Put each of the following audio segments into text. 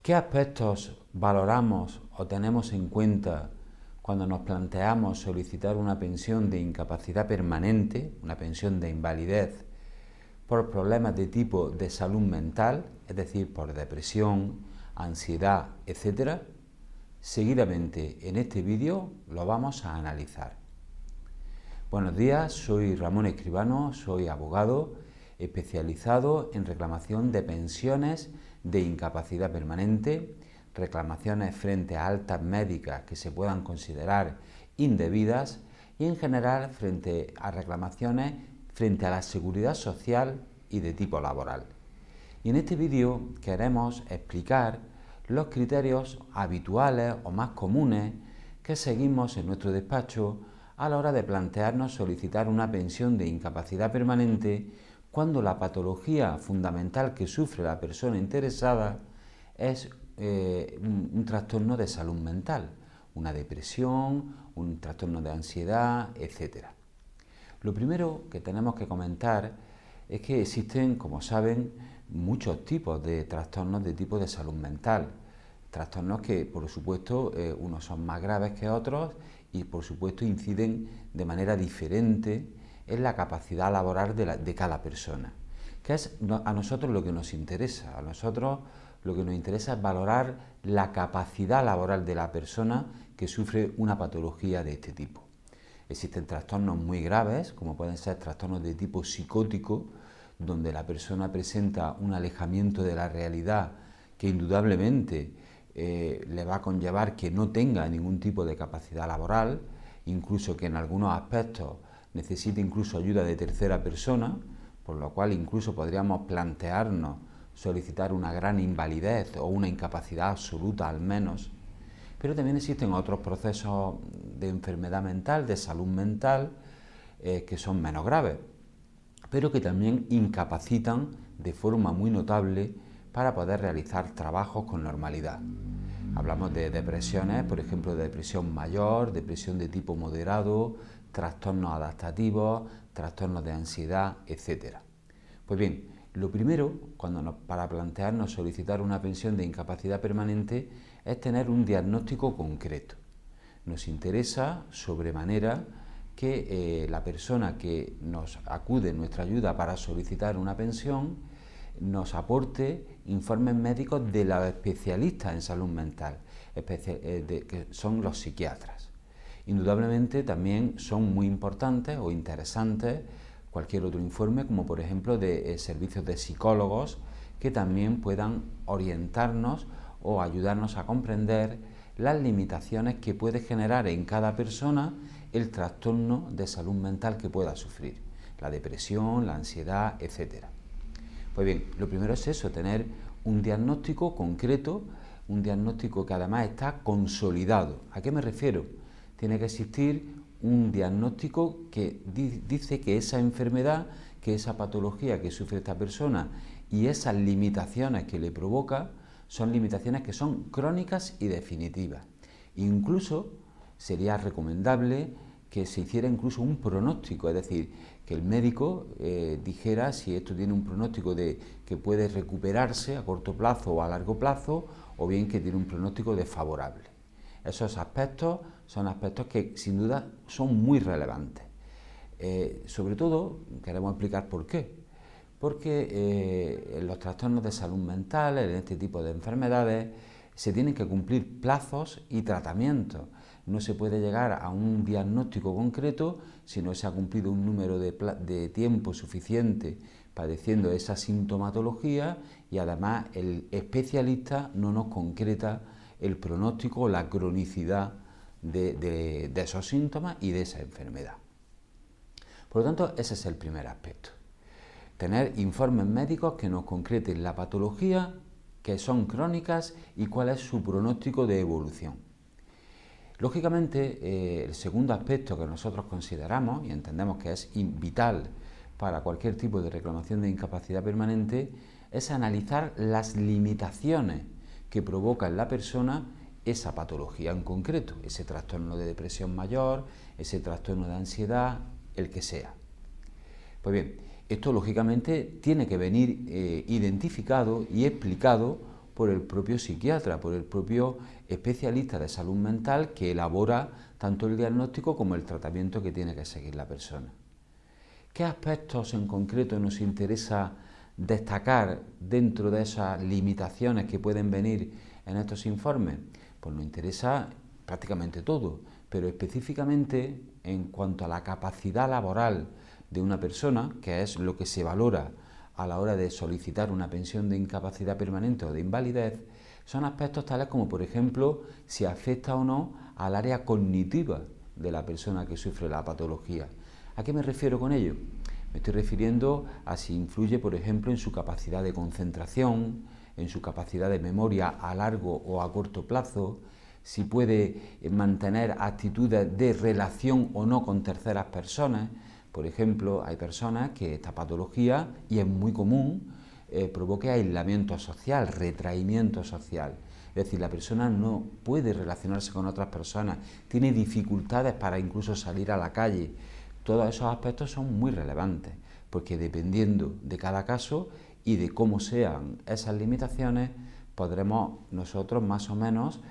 ¿Qué aspectos valoramos o tenemos en cuenta cuando nos planteamos solicitar una pensión de incapacidad permanente, una pensión de invalidez, por problemas de tipo de salud mental, es decir, por depresión, ansiedad, etcétera? Seguidamente en este vídeo lo vamos a analizar. Buenos días, soy Ramón Escribano, soy abogado especializado en reclamación de pensiones de incapacidad permanente, reclamaciones frente a altas médicas que se puedan considerar indebidas y en general frente a reclamaciones frente a la seguridad social y de tipo laboral. Y en este vídeo queremos explicar los criterios habituales o más comunes que seguimos en nuestro despacho a la hora de plantearnos solicitar una pensión de incapacidad permanente cuando la patología fundamental que sufre la persona interesada es un trastorno de salud mental, una depresión, un trastorno de ansiedad, etcétera. Lo primero que tenemos que comentar es que existen, como saben, muchos tipos de trastornos de tipo de salud mental. Trastornos que, por supuesto, unos son más graves que otros y, por supuesto, inciden de manera diferente en la capacidad laboral de cada persona. Que es a nosotros lo que nos interesa. A nosotros lo que nos interesa es valorar la capacidad laboral de la persona que sufre una patología de este tipo. Existen trastornos muy graves, como pueden ser trastornos de tipo psicótico, donde la persona presenta un alejamiento de la realidad que indudablemente le va a conllevar que no tenga ningún tipo de capacidad laboral, incluso que en algunos aspectos necesite incluso ayuda de tercera persona, por lo cual incluso podríamos plantearnos solicitar una gran invalidez o una incapacidad absoluta al menos. Pero también existen otros procesos de enfermedad mental, de salud mental, que son menos graves, pero que también incapacitan de forma muy notable para poder realizar trabajos con normalidad. Hablamos de depresiones, por ejemplo, de depresión mayor, depresión de tipo moderado, trastornos adaptativos, trastornos de ansiedad, etcétera. Pues bien, lo primero, para plantearnos solicitar una pensión de incapacidad permanente, es tener un diagnóstico concreto. Nos interesa sobremanera que la persona que nos acude en nuestra ayuda para solicitar una pensión nos aporte informes médicos de los especialistas en salud mental, que son los psiquiatras. Indudablemente también son muy importantes o interesantes cualquier otro informe, como por ejemplo de servicios de psicólogos que también puedan orientarnos o ayudarnos a comprender las limitaciones que puede generar en cada persona el trastorno de salud mental que pueda sufrir, la depresión, la ansiedad, etcétera. Pues bien, lo primero es eso, tener un diagnóstico concreto, un diagnóstico que además está consolidado. ¿A qué me refiero? Tiene que existir un diagnóstico que dice que esa enfermedad, que esa patología que sufre esta persona y esas limitaciones que le provoca son limitaciones que son crónicas y definitivas. Incluso sería recomendable que se hiciera incluso un pronóstico, es decir, que el médico dijera si esto tiene un pronóstico de que puede recuperarse a corto plazo o a largo plazo, o bien que tiene un pronóstico desfavorable. Esos aspectos son aspectos que sin duda son muy relevantes. Sobre todo, queremos explicar por qué. Porque en los trastornos de salud mental, en este tipo de enfermedades, se tienen que cumplir plazos y tratamientos. No se puede llegar a un diagnóstico concreto si no se ha cumplido un número de tiempo suficiente padeciendo esa sintomatología y además el especialista no nos concreta el pronóstico o la cronicidad de esos síntomas y de esa enfermedad. Por lo tanto, ese es el primer aspecto. Tener informes médicos que nos concreten la patología, que son crónicas y cuál es su pronóstico de evolución. Lógicamente, el segundo aspecto que nosotros consideramos y entendemos que es vital para cualquier tipo de reclamación de incapacidad permanente es analizar las limitaciones que provoca en la persona esa patología en concreto, ese trastorno de depresión mayor, ese trastorno de ansiedad, el que sea. Pues bien, esto lógicamente tiene que venir identificado y explicado por el propio psiquiatra, por el propio especialista de salud mental que elabora tanto el diagnóstico como el tratamiento que tiene que seguir la persona. ¿Qué aspectos en concreto nos interesa destacar dentro de esas limitaciones que pueden venir en estos informes? Pues nos interesa prácticamente todo, pero específicamente en cuanto a la capacidad laboral de una persona, que es lo que se valora a la hora de solicitar una pensión de incapacidad permanente o de invalidez, son aspectos tales como, por ejemplo, si afecta o no al área cognitiva de la persona que sufre la patología. ¿A qué me refiero con ello? Me estoy refiriendo a si influye, por ejemplo, en su capacidad de concentración, en su capacidad de memoria a largo o a corto plazo, si puede mantener actitudes de relación o no con terceras personas. Por ejemplo, hay personas que esta patología, y es muy común, provoque aislamiento social, retraimiento social. Es decir, la persona no puede relacionarse con otras personas, tiene dificultades para incluso salir a la calle. Todos esos aspectos son muy relevantes, porque dependiendo de cada caso y de cómo sean esas limitaciones, podremos nosotros más o menos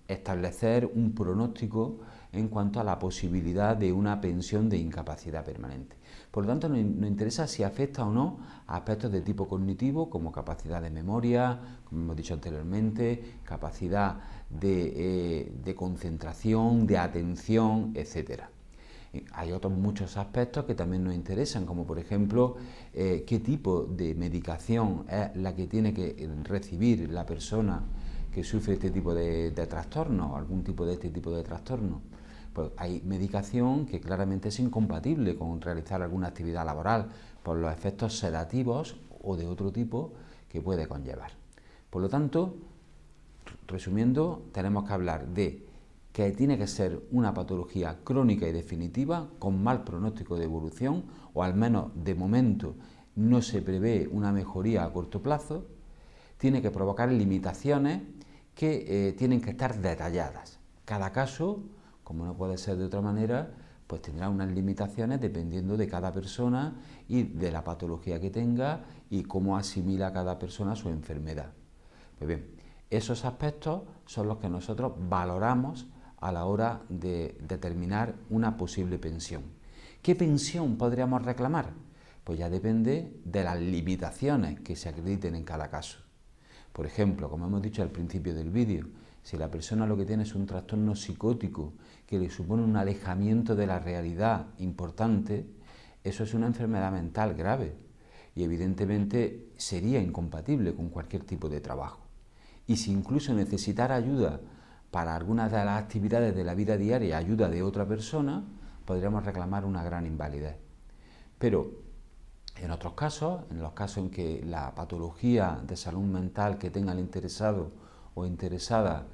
establecer un pronóstico en cuanto a la posibilidad de una pensión de incapacidad permanente. Por lo tanto, nos interesa si afecta o no a aspectos de tipo cognitivo, como capacidad de memoria, como hemos dicho anteriormente, capacidad de concentración, de atención, etcétera. Hay otros muchos aspectos que también nos interesan, como por ejemplo qué tipo de medicación es la que tiene que recibir la persona que sufre este tipo de trastorno, algún tipo de este tipo de trastorno. Pues hay medicación que claramente es incompatible con realizar alguna actividad laboral por los efectos sedativos o de otro tipo que puede conllevar. Por lo tanto, resumiendo, tenemos que hablar de que tiene que ser una patología crónica y definitiva con mal pronóstico de evolución, o al menos de momento no se prevé una mejoría a corto plazo. Tiene que provocar limitaciones que tienen que estar detalladas. Cada caso, como no puede ser de otra manera, pues tendrá unas limitaciones dependiendo de cada persona y de la patología que tenga y cómo asimila cada persona su enfermedad. Pues bien, esos aspectos son los que nosotros valoramos a la hora de determinar una posible pensión. ¿Qué pensión podríamos reclamar? Pues ya depende de las limitaciones que se acrediten en cada caso. Por ejemplo, como hemos dicho al principio del vídeo, si la persona lo que tiene es un trastorno psicótico que le supone un alejamiento de la realidad importante, eso es una enfermedad mental grave y evidentemente sería incompatible con cualquier tipo de trabajo. Y si incluso necesitara ayuda para algunas de las actividades de la vida diaria, ayuda de otra persona, podríamos reclamar una gran invalidez. Pero en otros casos, en los casos en que la patología de salud mental que tenga el interesado o interesada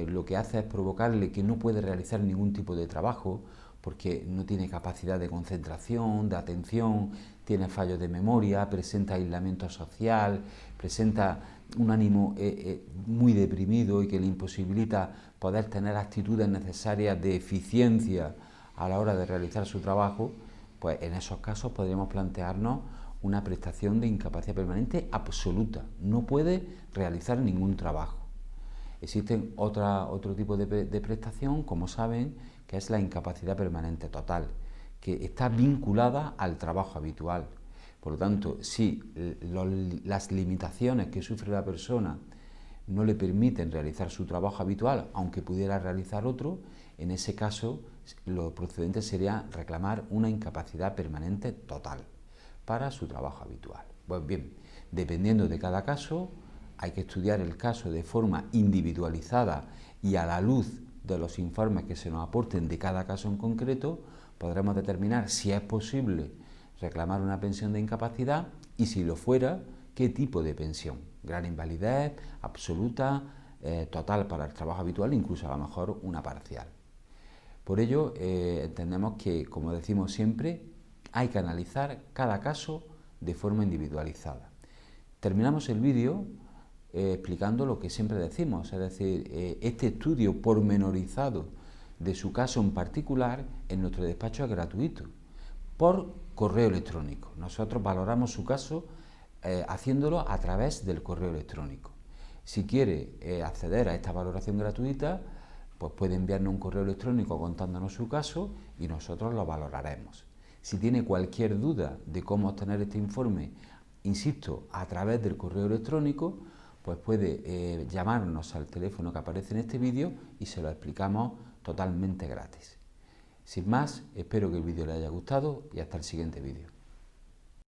lo que hace es provocarle que no puede realizar ningún tipo de trabajo porque no tiene capacidad de concentración, de atención, tiene fallos de memoria, presenta aislamiento social, presenta un ánimo muy deprimido y que le imposibilita poder tener actitudes necesarias de eficiencia a la hora de realizar su trabajo, pues en esos casos podríamos plantearnos una prestación de incapacidad permanente absoluta. No puede realizar ningún trabajo. Existen otro tipo de prestación, como saben, que es la incapacidad permanente total, que está vinculada al trabajo habitual. Por lo tanto, si las limitaciones que sufre la persona no le permiten realizar su trabajo habitual, aunque pudiera realizar otro, en ese caso lo procedente sería reclamar una incapacidad permanente total para su trabajo habitual. Pues bien, dependiendo de cada caso, hay que estudiar el caso de forma individualizada y a la luz de los informes que se nos aporten de cada caso en concreto, podremos determinar si es posible reclamar una pensión de incapacidad y, si lo fuera, qué tipo de pensión. Gran invalidez, absoluta, total para el trabajo habitual, incluso a lo mejor una parcial. Por ello, entendemos que, como decimos siempre, hay que analizar cada caso de forma individualizada. Terminamos el vídeo explicando lo que siempre decimos, es decir, este estudio pormenorizado de su caso en particular en nuestro despacho es gratuito, por correo electrónico. Nosotros valoramos su caso haciéndolo a través del correo electrónico. Si quiere acceder a esta valoración gratuita, pues puede enviarnos un correo electrónico contándonos su caso y nosotros lo valoraremos. Si tiene cualquier duda de cómo obtener este informe, insisto, a través del correo electrónico, pues puede llamarnos al teléfono que aparece en este vídeo y se lo explicamos totalmente gratis. Sin más, espero que el vídeo le haya gustado y hasta el siguiente vídeo.